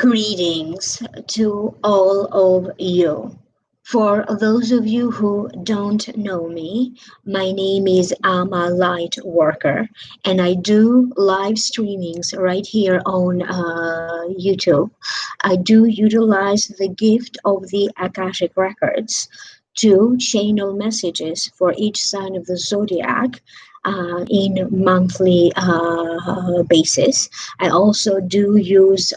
Greetings to all of you. For those of you who don't know me, my name is Ama Light Worker, and I do live streamings right here on YouTube. I do utilize the gift of the Akashic Records to channel messages for each sign of the zodiac in monthly basis. I also do use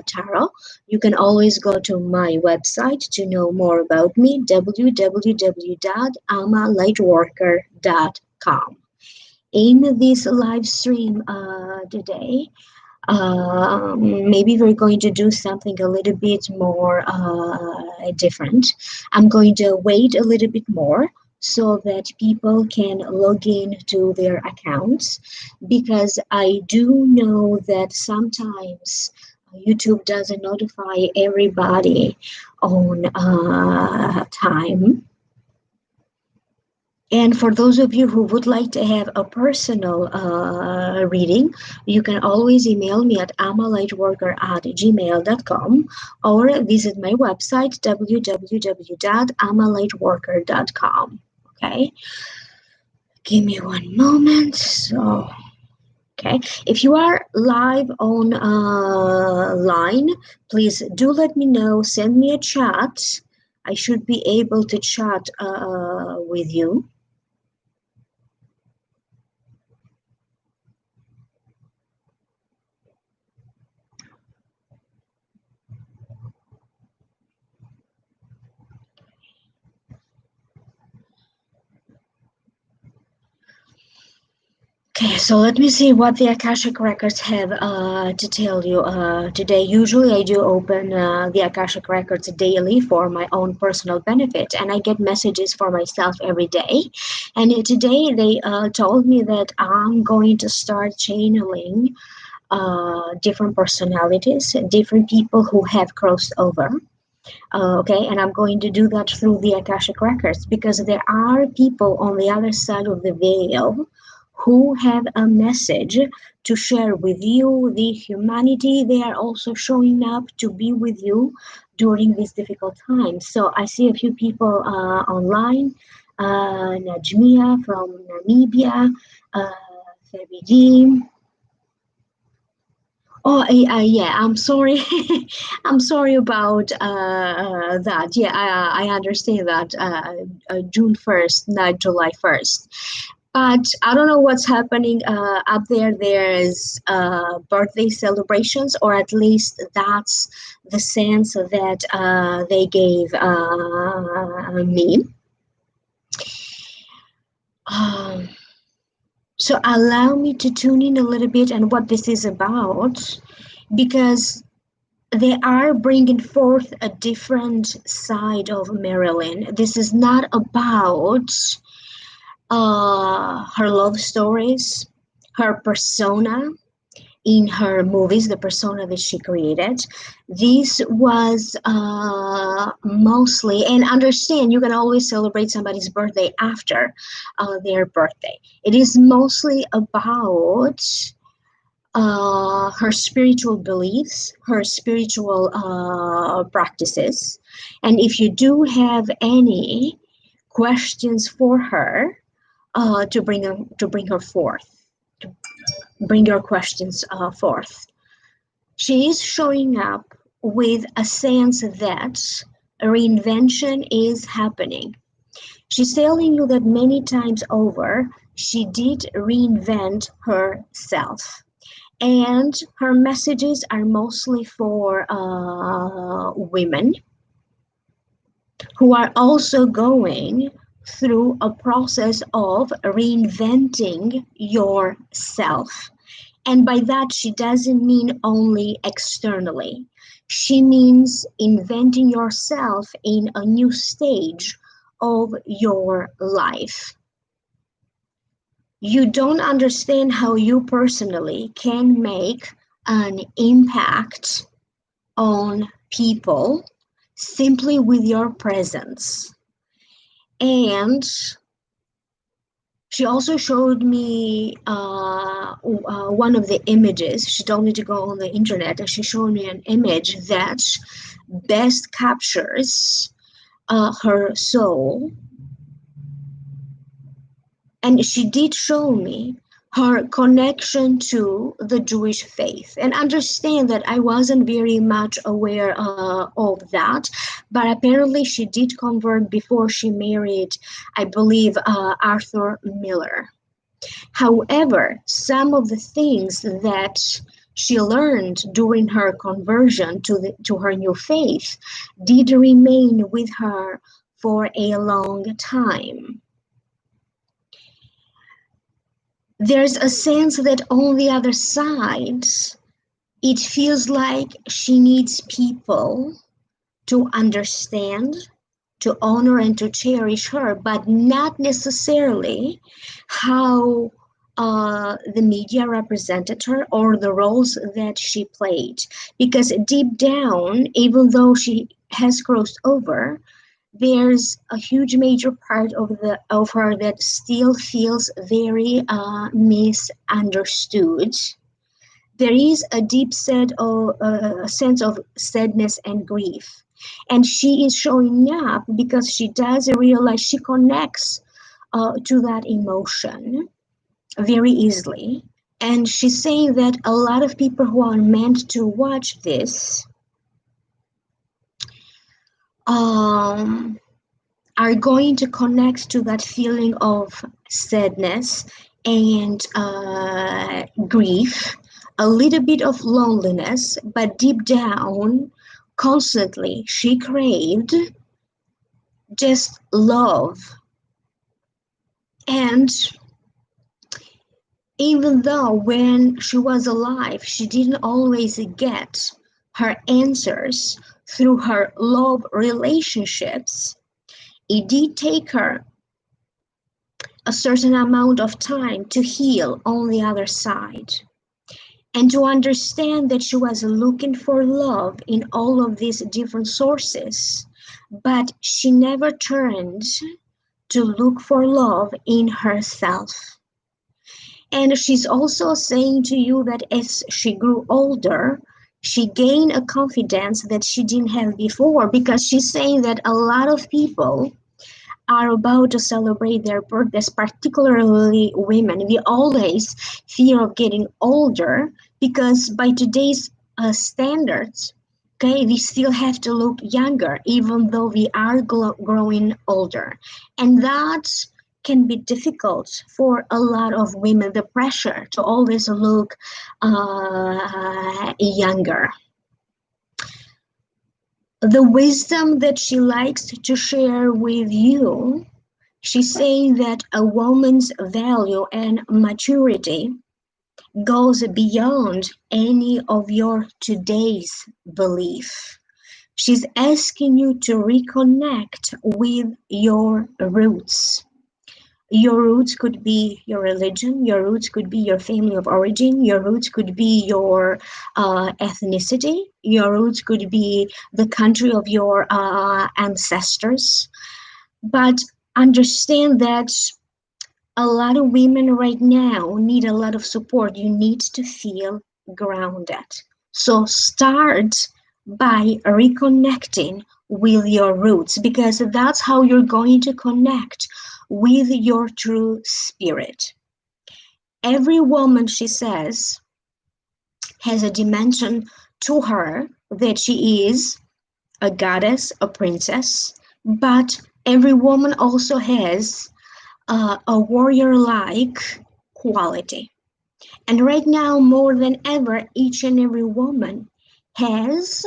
tarot. You can always go to my website to know more about me, www.amalightworker.com. In this live stream today, maybe we're going to do something a little bit more different. I'm going to wait a little bit more so that people can log in to their accounts, because I do know that sometimes YouTube doesn't notify everybody on time. And for those of you who would like to have a personal reading, you can always email me at amalightworker@gmail.com or visit my website, www.amalightworker.com. Okay, give me one moment. So, okay, if you are live on line, please do let me know. Send me a chat. I should be able to chat with you. Okay, so let me see what the Akashic Records have to tell you today. Usually I do open the Akashic Records daily for my own personal benefit, and I get messages for myself every day. And today they told me that I'm going to start channeling different personalities, different people who have crossed over. Okay, and I'm going to do that through the Akashic Records, because there are people on the other side of the veil who have a message to share with you, the humanity. They are also showing up to be with you during these difficult times. So I see a few people online, Najmia from Namibia, Febidi. Oh, yeah, I'm sorry. I'm sorry about that. Yeah, I understand that June 1st, not July 1st. But I don't know what's happening up there. There's birthday celebrations, or at least that's the sense that they gave me. Um, so allow me to tune in a little bit and what this is about, because they are bringing forth a different side of Marilyn. This is not about her love stories, her persona in her movies, the persona that she created. This was mostly, and understand, you can always celebrate somebody's birthday after their birthday. It is mostly about her spiritual beliefs, her spiritual practices. And if you do have any questions for her, to bring her forth, to bring your questions forth. She is showing up with a sense that reinvention is happening. She's telling you that many times over, she did reinvent herself. And her messages are mostly for women who are also going through a process of reinventing yourself. And by that, she doesn't mean only externally. She means inventing yourself in a new stage of your life. You don't understand how you personally can make an impact on people simply with your presence. And She also showed me one of the images. She told me to go on the internet, and she showed me an image that best captures her soul. And she did show me her connection to the Jewish faith. And understand that I wasn't very much aware of that, but apparently she did convert before she married, I believe, Arthur Miller. However, some of the things that she learned during her conversion to her new faith did remain with her for a long time. There's a sense that on the other side, it feels like she needs people to understand, to honor, and to cherish her, but not necessarily how the media represented her or the roles that she played. Because deep down, even though she has crossed over, there's a huge major part of her that still feels very misunderstood. There is a deep sense of sadness and grief, and she is showing up because she does realize she connects to that emotion very easily. And she's saying that a lot of people who are meant to watch this um, are going to connect to that feeling of sadness and grief, a little bit of loneliness, but deep down, constantly, she craved just love. And even though when she was alive, she didn't always get her answers through her love relationships, it did take her a certain amount of time to heal on the other side and to understand that she was looking for love in all of these different sources, but she never turned to look for love in herself. And she's also saying to you that as she grew older, she gained a confidence that she didn't have before, because she's saying that a lot of people are about to celebrate their birthdays, particularly women. We always fear of getting older because by today's standards, okay, we still have to look younger even though we are growing older. And that can be difficult for a lot of women, the pressure to always look younger. The wisdom that she likes to share with you, she's saying that a woman's value and maturity goes beyond any of your today's belief. She's asking you to reconnect with your roots. Your roots could be your religion, your roots could be your family of origin, your roots could be your ethnicity, your roots could be the country of your ancestors. But understand that a lot of women right now need a lot of support. You need to feel grounded. So start by reconnecting with your roots, because that's how you're going to connect with your true spirit. Every woman, she says, has a dimension to her that she is a goddess, a princess, but every woman also has a warrior-like quality. And right now, more than ever, each and every woman has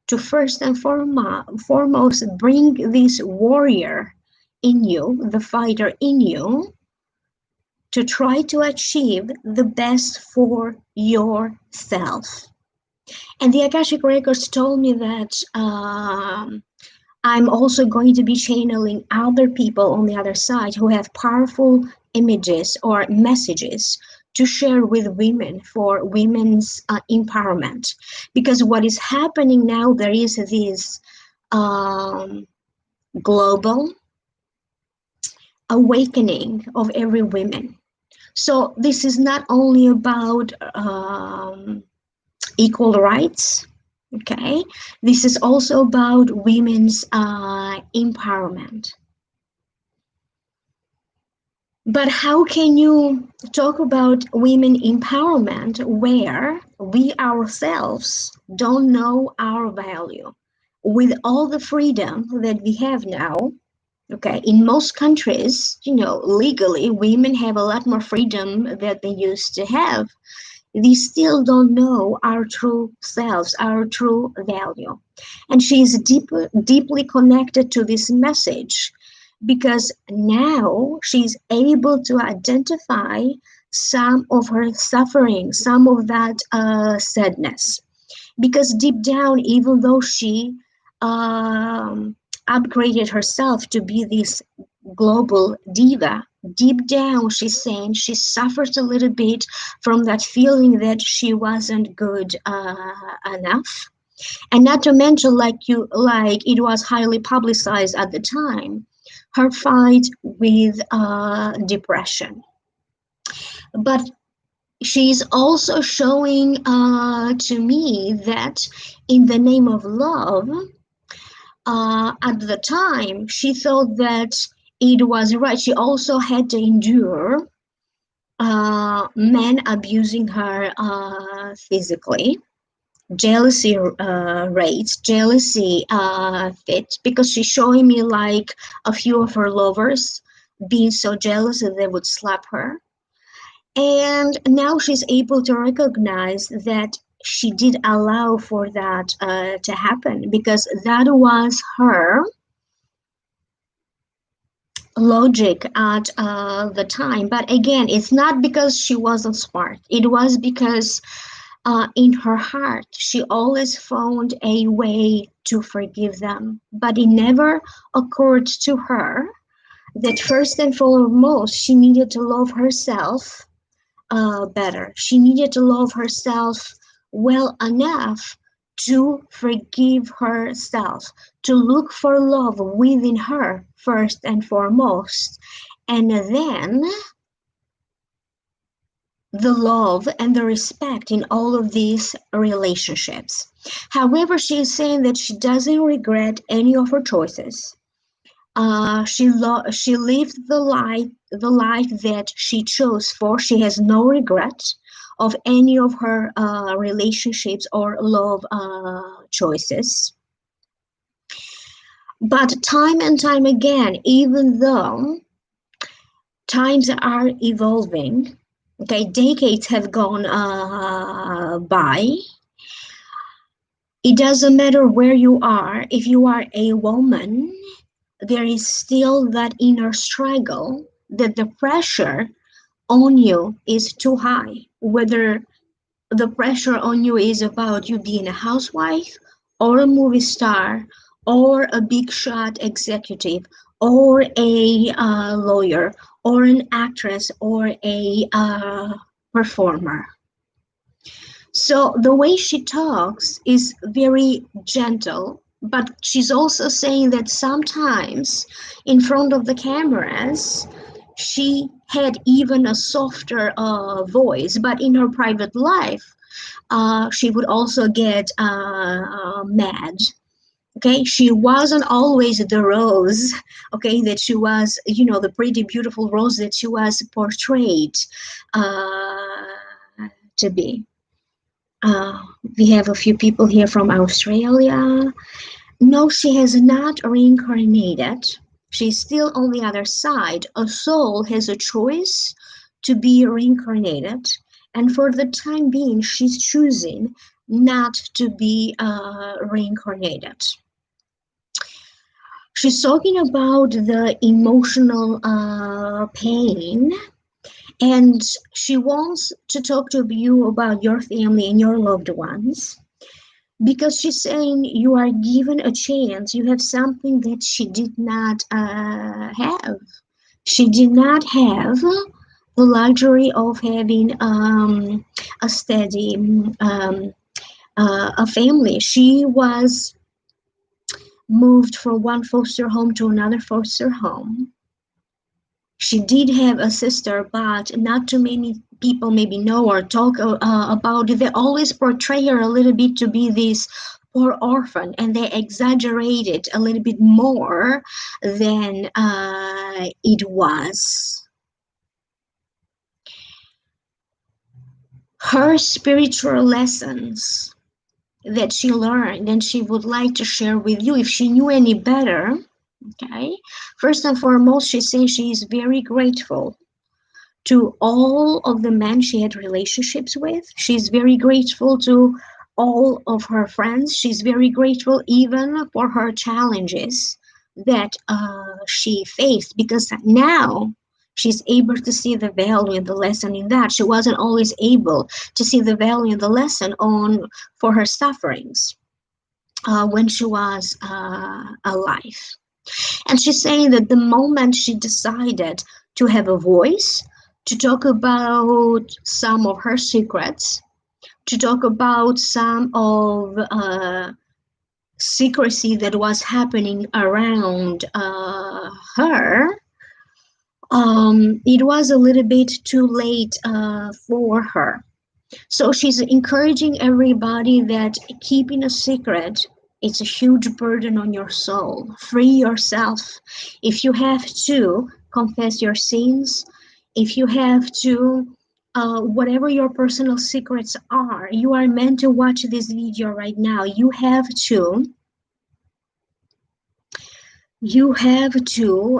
to first and foremost bring this warrior in you, the fighter in you, to try to achieve the best for yourself. And the Akashic Records told me that I'm also going to be channeling other people on the other side who have powerful images or messages to share with women for women's empowerment. Because what is happening now, there is this global awakening of every woman. So this is not only about equal rights. Okay, this is also about women's empowerment. But how can you talk about women empowerment where we ourselves don't know our value? With all the freedom that we have now, okay, in most countries, legally, women have a lot more freedom that they used to have. We still don't know our true selves, our true value. And she is deeply connected to this message because now she's able to identify some of her suffering, some of that sadness. Because deep down, even though she upgraded herself to be this global diva, deep down she's saying she suffers a little bit from that feeling that she wasn't good enough. And not to mention, like it was highly publicized at the time, her fight with depression. But she's also showing to me that in the name of love, at the time, she thought that it was right. She also had to endure men abusing her physically, jealousy rates, jealousy fits, because she's showing me like a few of her lovers being so jealous that they would slap her. And now she's able to recognize that she did allow for that to happen because that was her logic at the time. But again, it's not because she wasn't smart. It was because in her heart, she always found a way to forgive them. But it never occurred to her that first and foremost, she needed to love herself better. She needed to love herself well enough to forgive herself, to look for love within her first and foremost, and then the love and the respect in all of these relationships. However, she is saying that she doesn't regret any of her choices. She lived the life that she chose for. She has no regret of any of her relationships or love choices. But time and time again, even though times are evolving, okay, decades have gone by. It doesn't matter where you are. If you are a woman, there is still that inner struggle that the pressure on you is too high. Whether the pressure on you is about you being a housewife or a movie star or a big shot executive or a lawyer or an actress or a performer. So the way she talks is very gentle, but she's also saying that sometimes in front of the cameras, she had even a softer voice, but in her private life, she would also get mad. Okay, she wasn't always the rose, okay, that she was, the pretty, beautiful rose that she was portrayed to be. We have a few people here from Australia. No, she has not reincarnated. She's still on the other side. A soul has a choice to be reincarnated, and for the time being, she's choosing not to be reincarnated. She's talking about the emotional pain, and she wants to talk to you about your family and your loved ones because she's saying you are given a chance. You have something that she did not have. She did not have the luxury of having a steady a family. She was moved from one foster home to another foster home. She did have a sister, but not too many people maybe know or talk about it. They always portray her a little bit to be this poor orphan, and they exaggerate it a little bit more than it was. Her spiritual lessons that she learned and she would like to share with you if she knew any better. Okay, first and foremost, she says she is very grateful to all of the men she had relationships with. She's very grateful to all of her friends. She's very grateful even for her challenges that she faced, because now she's able to see the value and the lesson in that. She wasn't always able to see the value and the lesson on for her sufferings when she was alive. And she's saying that the moment she decided to have a voice, to talk about some of her secrets, to talk about some of secrecy that was happening around her, it was a little bit too late for her. So she's encouraging everybody that keeping a secret, it's a huge burden on your soul. Free yourself. If you have to, confess your sins. If you have to, whatever your personal secrets are, you are meant to watch this video right now. You have to,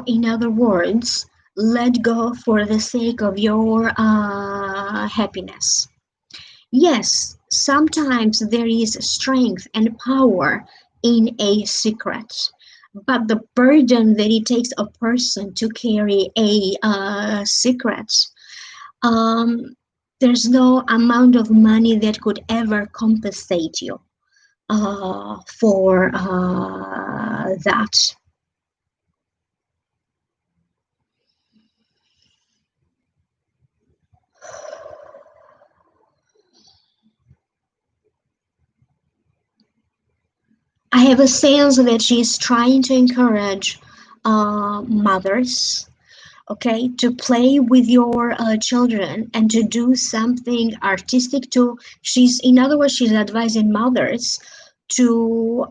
in other words, let go for the sake of your happiness. Yes, sometimes there is strength and power in a secret, but the burden that it takes a person to carry a secret, um, there's no amount of money that could ever compensate you for that. I have a sense that she's trying to encourage mothers, okay, to play with your children and to do something artistic to, she's, in other words, she's advising mothers to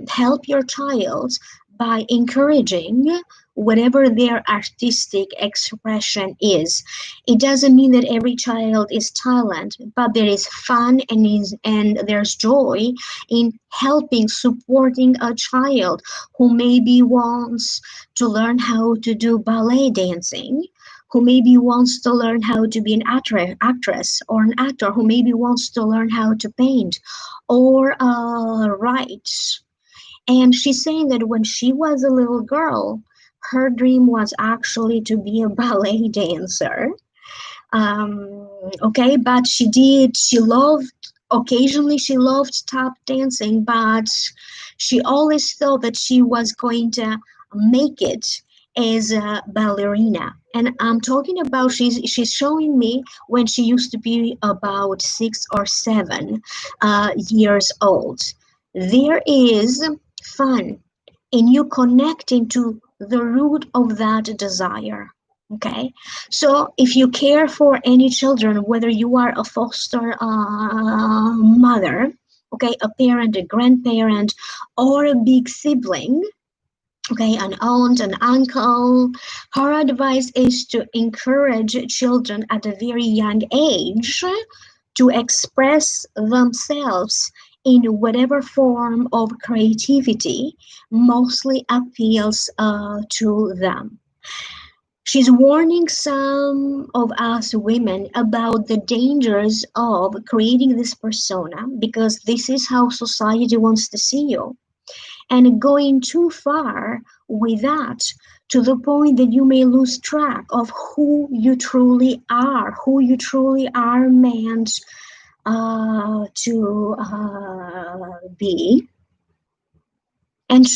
help your child by encouraging whatever their artistic expression is. It doesn't mean that every child is talent, but there is fun and there's joy in helping, supporting a child who maybe wants to learn how to do ballet dancing, who maybe wants to learn how to be an actress or an actor, who maybe wants to learn how to paint or write. And she's saying that when she was a little girl, her dream was actually to be a ballet dancer. Okay, but she loved, occasionally she loved tap dancing, but she always thought that she was going to make it as a ballerina. And I'm talking about, she's showing me when she used to be about 6 or 7 years old. There is fun in you connecting to the root of that desire. Okay, so if you care for any children, whether you are a foster mother, okay, a parent, a grandparent, or a big sibling, okay, an aunt, an uncle, her advice is to encourage children at a very young age to express themselves in whatever form of creativity mostly appeals to them. She's warning some of us women about the dangers of creating this persona, because this is how society wants to see you, and going too far with that to the point that you may lose track of who you truly are meant to be. And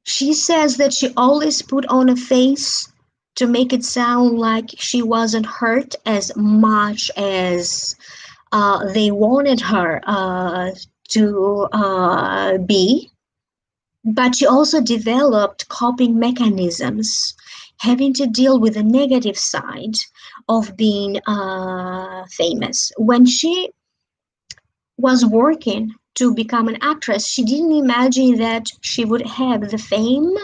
she says that she always put on a face to make it sound like she wasn't hurt as much as they wanted her to be. But she also developed coping mechanisms, having to deal with the negative side of being famous. When she was working to become an actress, she didn't imagine that she would have the fame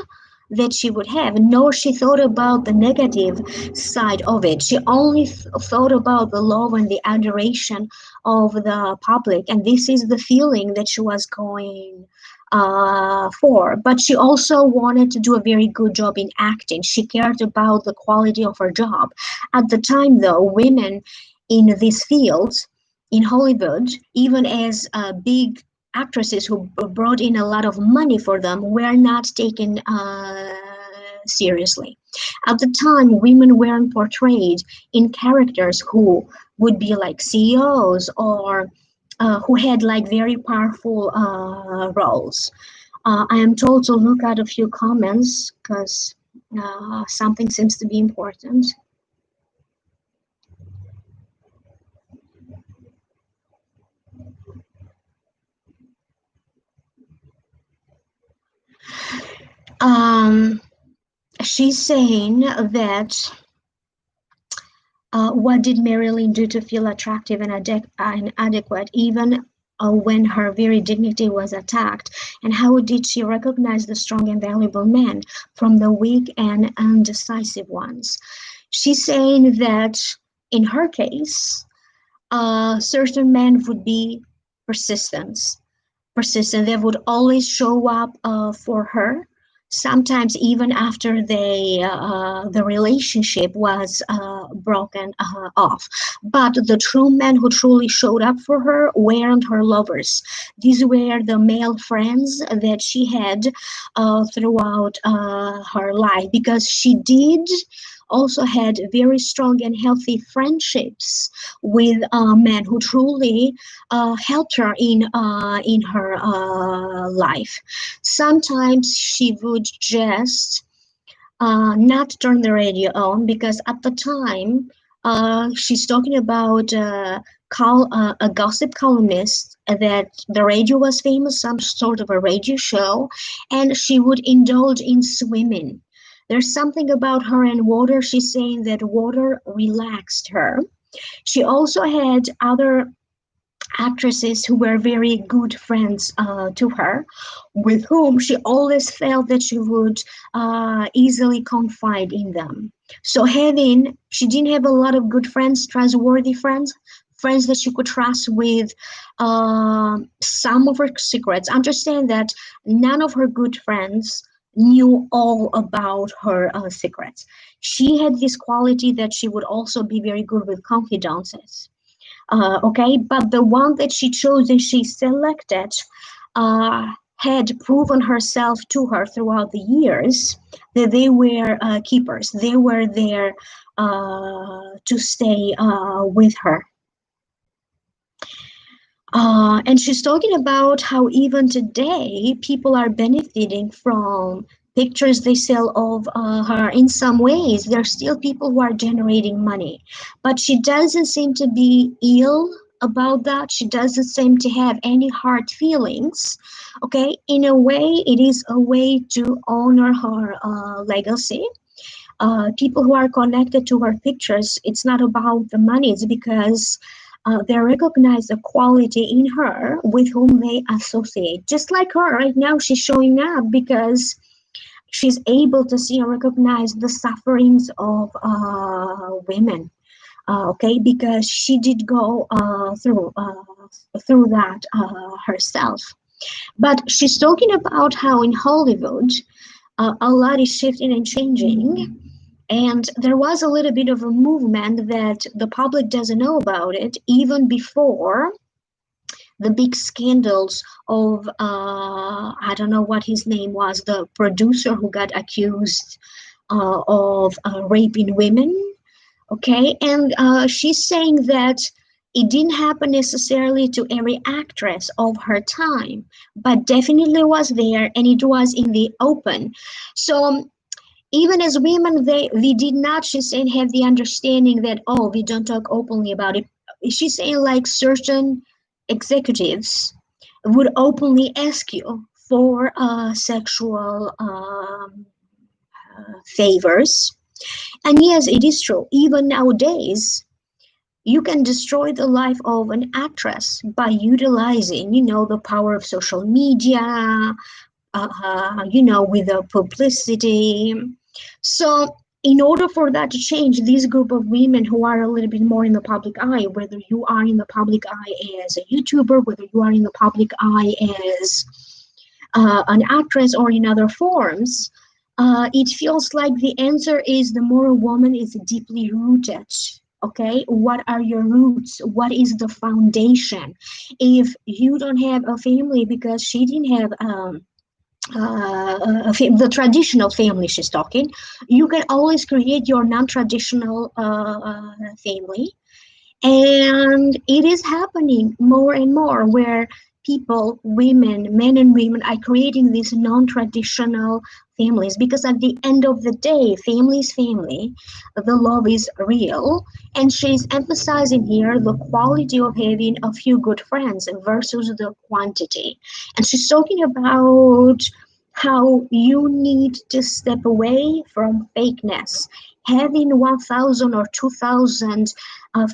that she would have, nor she thought about the negative side of it. She only thought about the love and the adoration of the public, and this is the feeling that she was going for. But she also wanted to do a very good job in acting. She cared about the quality of her job. At the time, though, women in this field in Hollywood, even as big actresses who brought in a lot of money for them, were not taken seriously. At the time, women weren't portrayed in characters who would be like CEOs or who had like very powerful roles. I am told to look at a few comments because something seems to be important. Um, she's saying that what did Marilyn do to feel attractive and inadequate, even when her very dignity was attacked? And how did she recognize the strong and valuable men from the weak and undecisive ones? She's saying that in her case, certain men would be persistent. They would always show up for her, sometimes even after the relationship was broken off. But the true men who truly showed up for her weren't her lovers. These were the male friends that she had throughout her life, because she did also had very strong and healthy friendships with men who truly helped her in her life. Sometimes she would just not turn the radio on, because at the time she's talking about a gossip columnist that the radio was famous, some sort of a radio show, and she would indulge in swimming. There's something about her and water. She's saying that water relaxed her. She also had other actresses who were very good friends to her, with whom she always felt that she would easily confide in them. So she didn't have a lot of good friends, trustworthy friends, friends that she could trust with some of her secrets. Understand that none of her good friends knew all about her secrets. She had this quality that she would also be very good with confidences. Okay, but the one that she chose and she selected had proven herself to her throughout the years that they were keepers. They were there to stay with her. And she's talking about how even today people are benefiting from pictures they sell of her. In some ways, there are still people who are generating money, but she doesn't seem to be ill about that. She doesn't seem to have any hard feelings. Okay, in a way, it is a way to honor her legacy. People who are connected to her pictures, it's not about the money, it's because they recognize the quality in her with whom they associate. Just like her right now, she's showing up because she's able to see and recognize the sufferings of women. Okay, because she did go through that herself. But she's talking about how in Hollywood, a lot is shifting and changing. And there was a little bit of a movement that the public doesn't know about it, even before the big scandals of, I don't know what his name was, the producer who got accused of raping women. Okay, and she's saying that it didn't happen necessarily to every actress of her time, but definitely was there, and it was in the open. So even as women, we did not, she's saying, have the understanding that, oh, we don't talk openly about it. She's saying like certain executives would openly ask you for sexual favors. And yes, it is true. Even nowadays, you can destroy the life of an actress by utilizing, the power of social media, with the publicity. So, in order for that to change, this group of women who are a little bit more in the public eye, whether you are in the public eye as a YouTuber, whether you are in the public eye as an actress or in other forms, it feels like the answer is the more a woman is deeply rooted. Okay, what are your roots? What is the foundation? If you don't have a family because she didn't have the traditional family she's talking, you can always create your non-traditional family. And it is happening more and more where people, women, men and women are creating these non-traditional families, because at the end of the day, family is family, the love is real. And she's emphasizing here the quality of having a few good friends versus the quantity. And she's talking about how you need to step away from fakeness. Having 1,000 or 2,000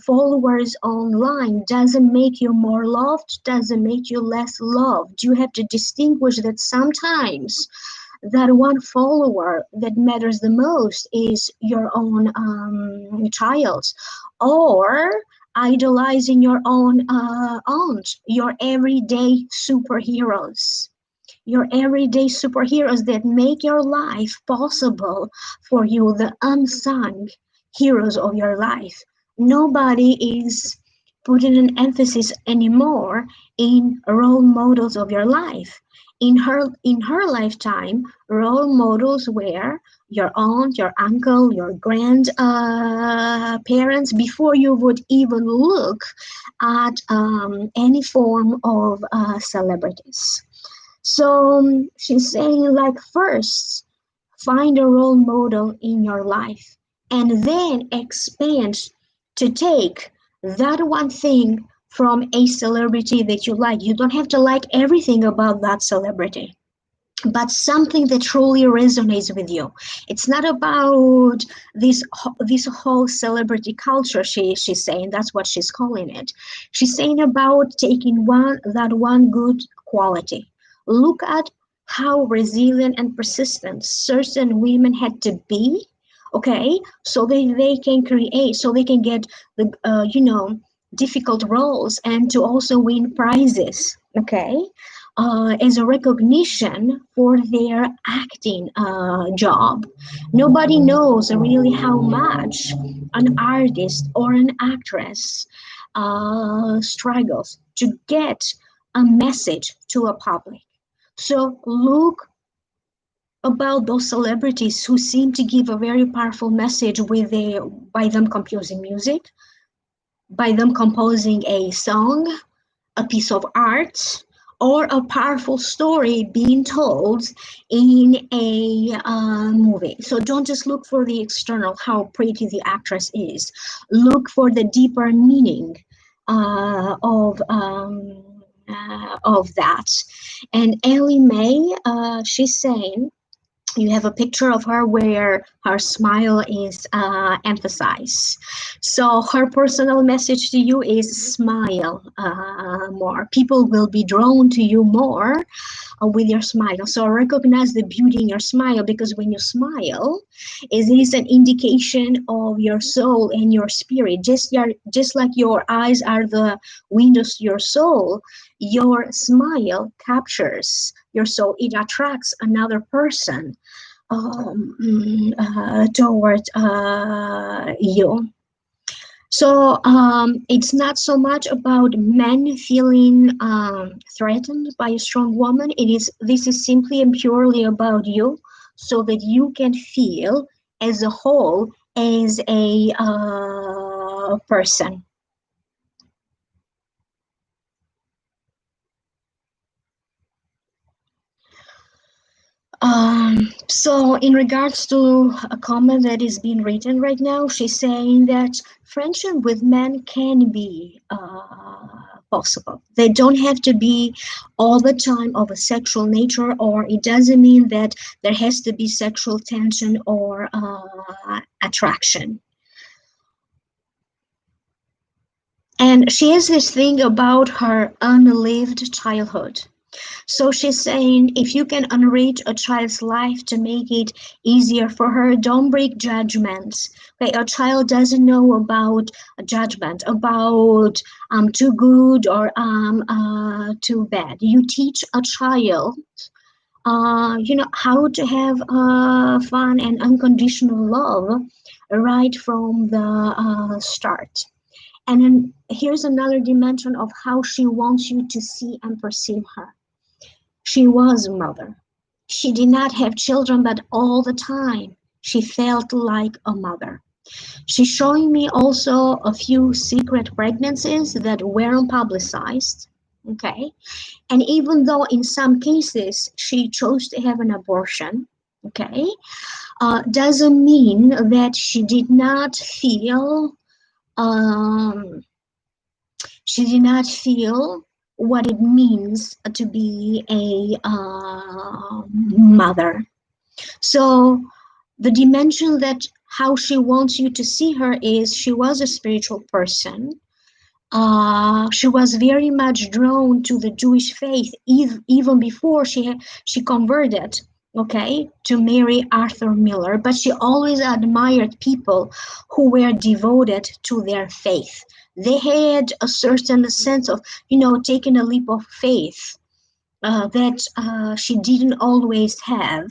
followers online doesn't make you more loved, doesn't make you less loved. You have to distinguish that sometimes that one follower that matters the most is your own child, or idolizing your own aunt, your everyday superheroes that make your life possible for you, the unsung heroes of your life. Nobody is putting an emphasis anymore in role models of your life. In her lifetime, role models were your aunt, your uncle, your grandparents, before you would even look at any form of celebrities. So she's saying, like, first, find a role model in your life and then expand to take that one thing from a celebrity that you like. You don't have to like everything about that celebrity, but something that truly resonates with you. It's not about this whole celebrity culture. She's saying that's what she's calling it. She's saying about taking one good quality. Look at how resilient and persistent certain women had to be, okay, so they can create, so they can get the difficult roles and to also win prizes, okay, as a recognition for their acting job. Nobody knows really how much an artist or an actress struggles to get a message to a public. So look about those celebrities who seem to give a very powerful message by them composing music, by them composing a song, a piece of art, or a powerful story being told in a movie. So don't just look for the external, how pretty the actress is. Look for the deeper meaning of that. And Ellie Mae, she's saying, you have a picture of her where her smile is emphasized. So her personal message to you is smile more. People will be drawn to you more with your smile. So recognize the beauty in your smile, because when you smile, it is an indication of your soul and your spirit. Just like your eyes are the windows to your soul, your smile captures your soul. It attracts another person toward you. So it's not so much about men feeling threatened by a strong woman. This is simply and purely about you, so that you can feel as a whole, as a person. So in regards to a comment that is being written right now, she's saying that friendship with men can be possible. They don't have to be all the time of a sexual nature, or it doesn't mean that there has to be sexual tension or attraction. And she has this thing about her unlived childhood. So she's saying if you can enrich a child's life to make it easier for her, don't break judgments. Okay, a child doesn't know about a judgment, about too good or too bad. You teach a child how to have fun and unconditional love right from the start. And then here's another dimension of how she wants you to see and perceive her. She was a mother. She did not have children, but all the time she felt like a mother. She's showing me also a few secret pregnancies that weren't publicized. Okay. And even though in some cases she chose to have an abortion, okay, doesn't mean that um, she did not feel what it means to be a mother. So the dimension that how she wants you to see her is she was a spiritual person. She was very much drawn to the Jewish faith even before she converted, okay, to marry Arthur Miller. But she always admired people who were devoted to their faith. They had a certain sense of, taking a leap of faith that she didn't always have.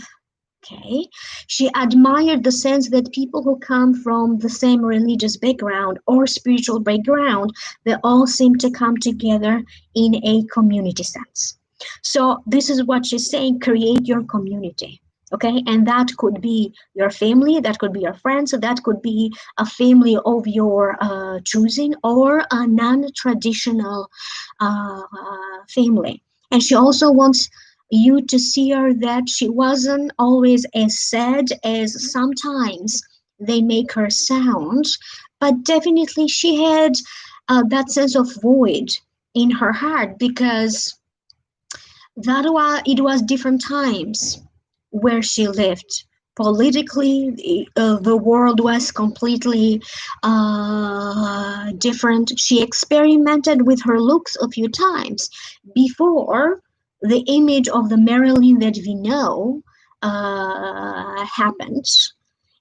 Okay. She admired the sense that people who come from the same religious background or spiritual background, they all seem to come together in a community sense. So this is what she's saying, create your community. Okay, and that could be your family, that could be your friends, so that could be a family of your choosing or a non-traditional family. And she also wants you to see her that she wasn't always as sad as sometimes they make her sound, but definitely she had that sense of void in her heart because it was different times where she lived. Politically, the world was completely different. She experimented with her looks a few times before the image of the Marilyn that we know happened.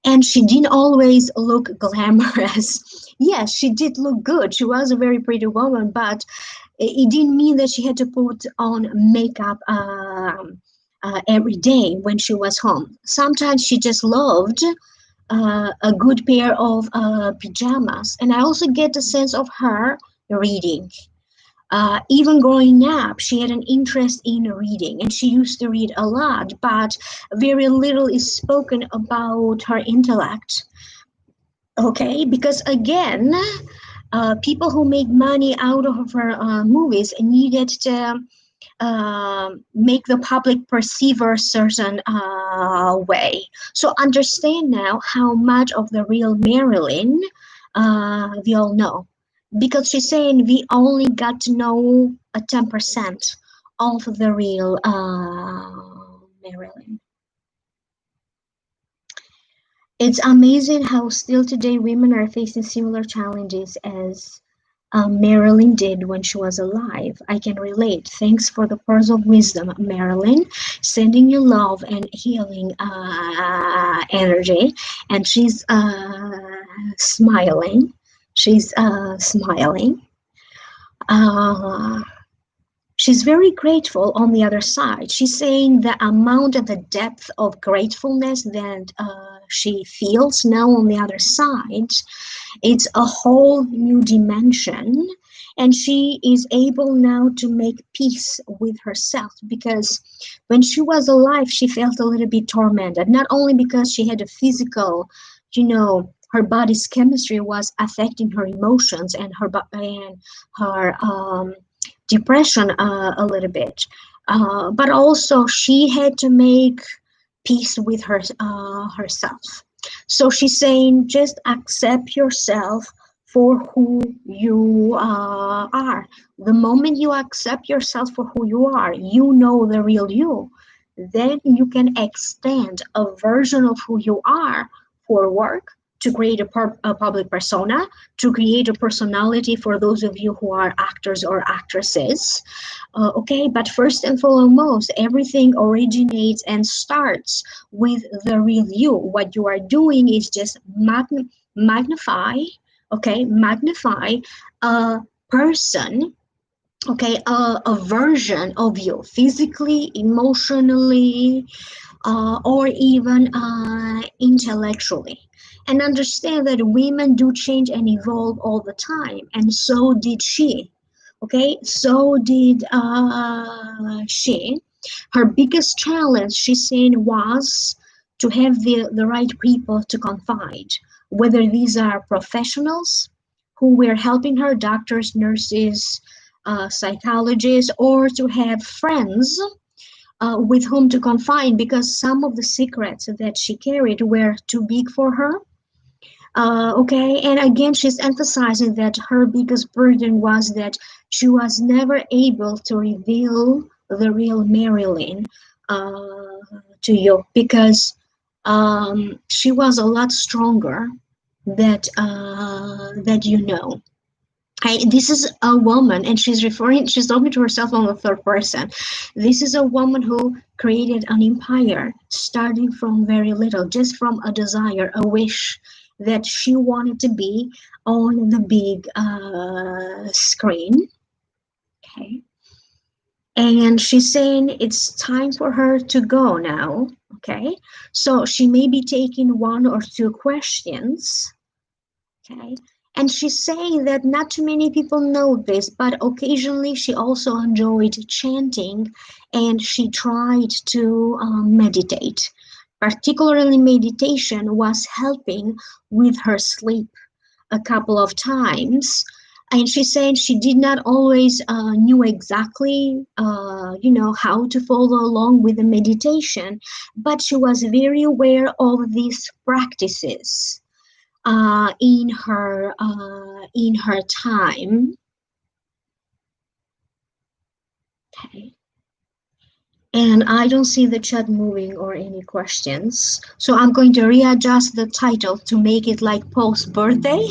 And she didn't always look glamorous. Yes, she did look good. She was a very pretty woman, but it didn't mean that she had to put on makeup every day when she was home. Sometimes she just loved a good pair of pajamas. And I also get a sense of her reading. Even growing up, she had an interest in reading and she used to read a lot, but very little is spoken about her intellect. Okay, because again, people who make money out of her movies needed to make the public perceive her a certain way. So understand now how much of the real Marilyn we all know. Because she's saying we only got to know a 10% of the real Marilyn. It's amazing how still today women are facing similar challenges as Marilyn did when she was alive. I can relate. Thanks for the pearls of wisdom, Marilyn. Sending you love and healing energy. And she's smiling. She's smiling. She's very grateful on the other side. She's saying the amount and the depth of gratefulness that she feels now on the other side, it's a whole new dimension. And she is able now to make peace with herself because when she was alive, she felt a little bit tormented, not only because she had a physical, her body's chemistry was affecting her emotions and her depression a little bit, but also she had to make peace with herself. So she's saying, just accept yourself for who you are. The moment you accept yourself for who you are, you know the real you, then you can extend a version of who you are for work, to create a public persona, to create a personality for those of you who are actors or actresses. Okay, but first and foremost, everything originates and starts with the real you. What you are doing is just magnify, okay, magnify a person, okay, a version of you, physically, emotionally, or even intellectually. And understand that women do change and evolve all the time, and so did she. Okay, so did she. Her biggest challenge, she said, was to have the right people to confide, whether these are professionals who were helping her, doctors, nurses, psychologists, or to have friends with whom to confide, because some of the secrets that she carried were too big for her. Okay, and again, she's emphasizing that her biggest burden was that she was never able to reveal the real Marilyn uh, to you, because she was a lot stronger that you know. This is a woman, and she's talking to herself on the third person. This is a woman who created an empire starting from very little, just from a desire, a wish that she wanted to be on the big screen. Okay. And she's saying it's time for her to go now. Okay. So she may be taking one or two questions. Okay. And she's saying that not too many people know this, but occasionally she also enjoyed chanting, and she tried to meditate. Particularly, meditation was helping with her sleep a couple of times. And she's saying she did not always knew exactly, how to follow along with the meditation, but she was very aware of these practices in her time. Okay. And I don't see the chat moving or any questions. So I'm going to readjust the title to make it like post birthday,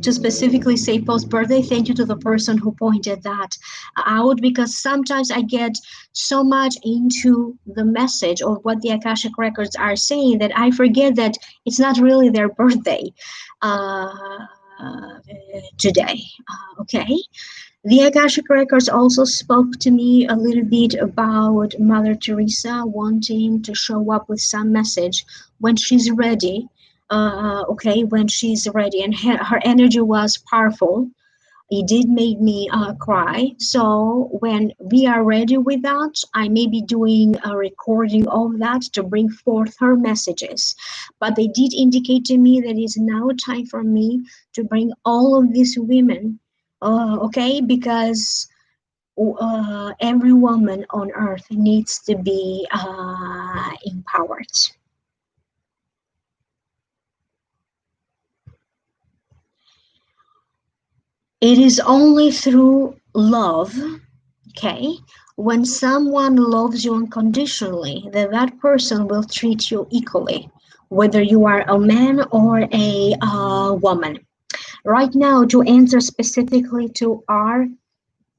to specifically say post birthday. Thank you to the person who pointed that out, because sometimes I get so much into the message or what the Akashic records are saying that I forget that it's not really their birthday today. Okay. The Akashic Records also spoke to me a little bit about Mother Teresa wanting to show up with some message when she's ready. Okay, when she's ready, and her energy was powerful. It did make me cry. So when we are ready with that, I may be doing a recording of that to bring forth her messages. But they did indicate to me that it's now time for me to bring all of these women, okay, because every woman on earth needs to be empowered. It is only through love, okay, when someone loves you unconditionally, that that person will treat you equally, whether you are a man or a woman. Right now, to answer specifically to our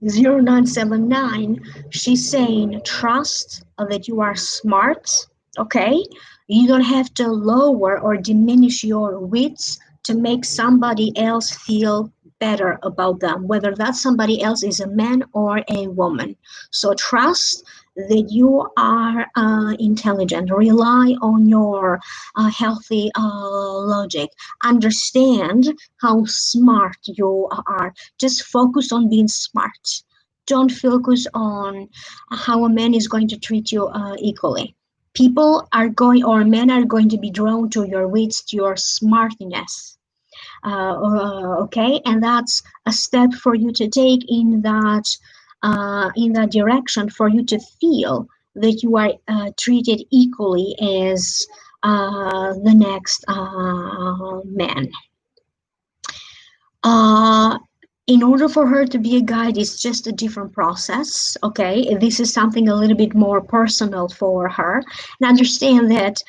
0979, she's saying trust that you are smart, okay? You don't have to lower or diminish your wits to make somebody else feel better about them, whether that somebody else is a man or a woman. So trust that you are intelligent. Rely on your healthy logic. Understand how smart you are. Just focus on being smart. Don't focus on how a man is going to treat you equally. People are going, or men are going to be drawn to your wits, to your smartness. Okay, and that's a step for you to take in that direction, for you to feel that you are treated equally as the next man. Uh, in order for her to be a guide, it's just a different process. Okay, this is something a little bit more personal for her, and understand that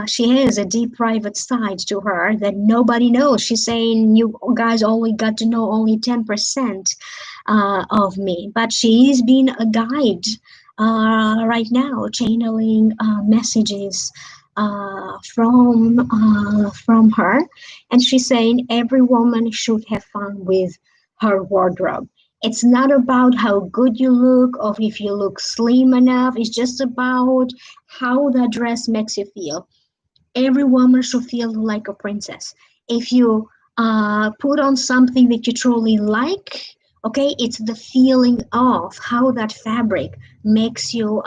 she has a deep private side to her that nobody knows. She's saying you guys only got to know only 10% of me, but she is being a guide right now, channeling messages from her, and she's saying every woman should have fun with her wardrobe. It's not about how good you look or if you look slim enough. It's just about how that dress makes you feel. Every woman should feel like a princess. If you put on something that you truly like, okay, it's the feeling of how that fabric makes you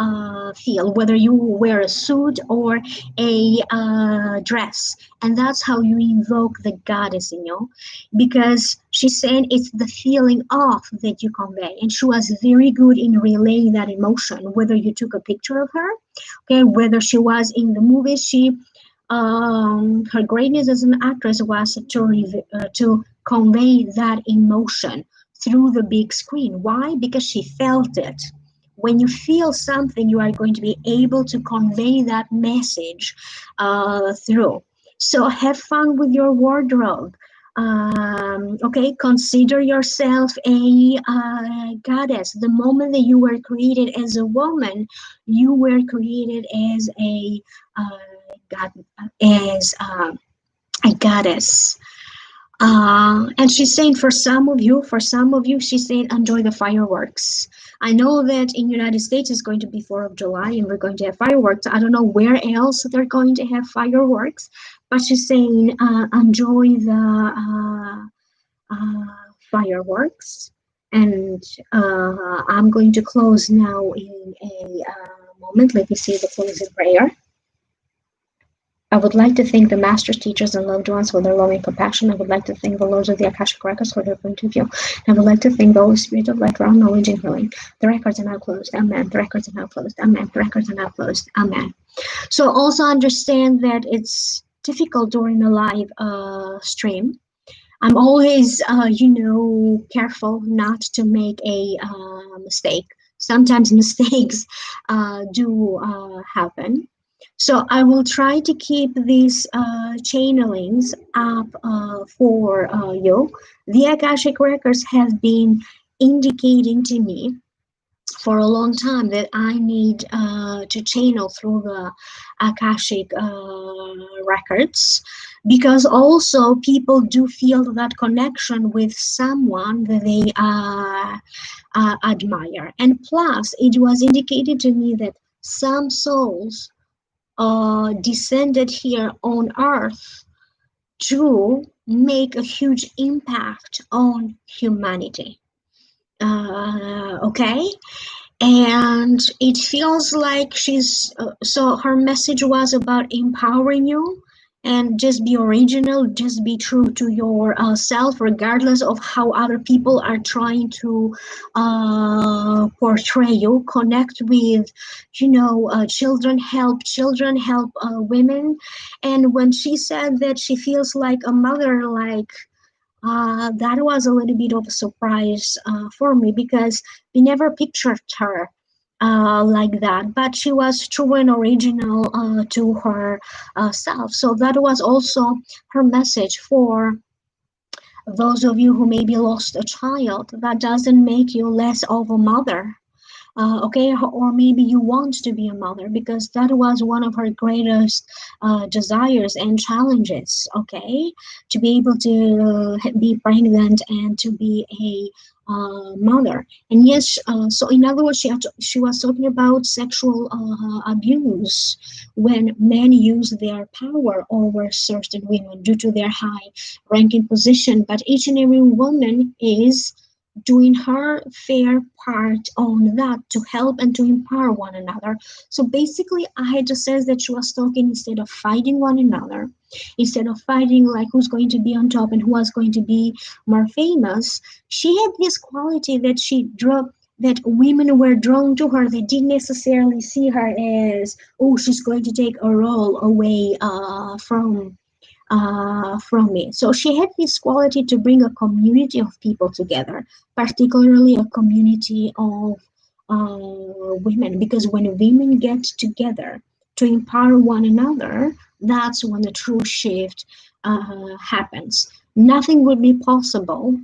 feel, whether you wear a suit or a dress. And that's how you invoke the goddess in you, because she's saying it's the feeling of that you convey. And she was very good in relaying that emotion, whether you took a picture of her, okay, whether she was in the movie. Her greatness as an actress was to convey that emotion through the big screen. Why? Because she felt it. When you feel something, you are going to be able to convey that message through. So have fun with your wardrobe. Okay, consider yourself a goddess. The moment that you were created as a woman, you were created as uh, god, a goddess. And she's saying for some of you, she's saying enjoy the fireworks. I know that in United States it's going to be 4th of July and we're going to have fireworks. I don't know where else they're going to have fireworks, but she's saying enjoy the fireworks. And I'm going to close now in a moment. Let me see the closing prayer. I would like to thank the masters, teachers, and loved ones for their loving compassion. I would like to thank the lords of the Akashic records for their point of view. And I would like to thank the Holy Spirit of light for all knowledge and healing. The records are now closed. Amen. The records are now closed. Amen. The records are now closed. Amen. So also understand that it's difficult during a live stream. I'm always, careful not to make a mistake. Sometimes mistakes do happen. So I will try to keep these channelings up for you. The Akashic records have been indicating to me for a long time that I need to channel through the Akashic records, because also people do feel that connection with someone that they admire. And plus, it was indicated to me that some souls descended here on earth to make a huge impact on humanity. Okay, and it feels like she's so her message was about empowering you, and just be original, just be true to your self, regardless of how other people are trying to portray you. Connect with children help women. And when she said that she feels like a mother, like that was a little bit of a surprise for me, because we never pictured her like that, but she was true and original to her self. So that was also her message for those of you who maybe lost a child. That doesn't make you less of a mother. Okay, or maybe you want to be a mother, because that was one of her greatest desires and challenges. Okay, to be able to be pregnant and to be a mother. And yes, so in other words, she was talking about sexual abuse, when men use their power over certain women due to their high ranking position. But each and every woman is doing her fair part on that, to help and to empower one another. So basically, I just says that she was talking, instead of fighting one another, instead of fighting like who's going to be on top and who was going to be more famous, she had this quality that she drew, that women were drawn to her. They didn't necessarily see her as, oh, she's going to take a role away from from me. So she had this quality to bring a community of people together, particularly a community of women, because when women get together to empower one another, that's when the true shift happens. Nothing would be possible,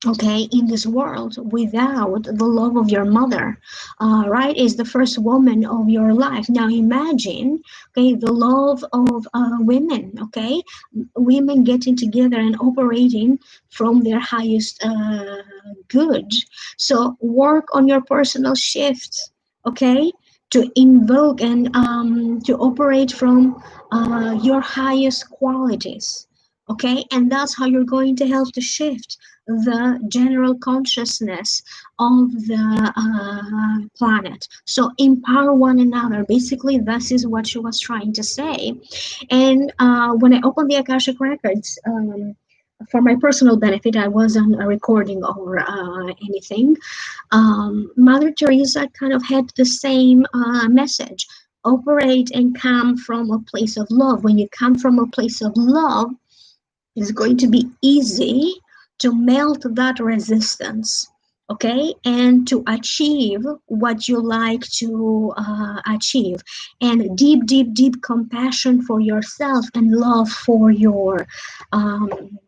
okay, in this world without the love of your mother, right, is the first woman of your life. Now imagine, okay, the love of women, okay, women getting together and operating from their highest good. So work on your personal shift, okay, to invoke and to operate from your highest qualities, okay, and that's how you're going to help to shift the general consciousness of the planet. So empower one another. Basically, this is what she was trying to say. And when I opened the Akashic records, for my personal benefit, I wasn't recording or anything. Mother Teresa kind of had the same message. Operate and come from a place of love. When you come from a place of love, it's going to be easy to melt that resistance, okay, and to achieve what you like to achieve. And deep, deep, deep compassion for yourself and love for your um,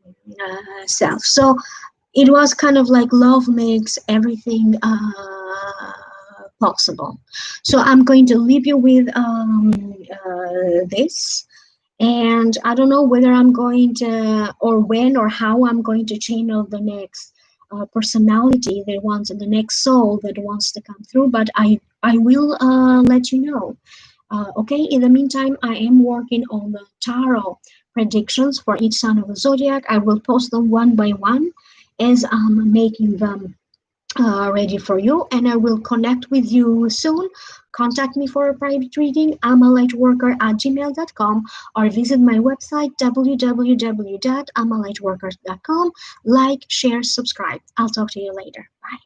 self. So it was kind of like love makes everything possible. So I'm going to leave you with this, and I don't know whether I'm going to, or when, or how I'm going to channel the next personality that wants, the next soul that wants to come through, but I will let you know. Okay, in the meantime, I am working on the tarot predictions for each sign of the zodiac. I will post them one by one as I'm making them ready for you, and I will connect with you soon. Contact me for a private reading, amalightworker@gmail.com, or visit my website www.amalightworker.com. Like, share, subscribe. I'll talk to you later. Bye.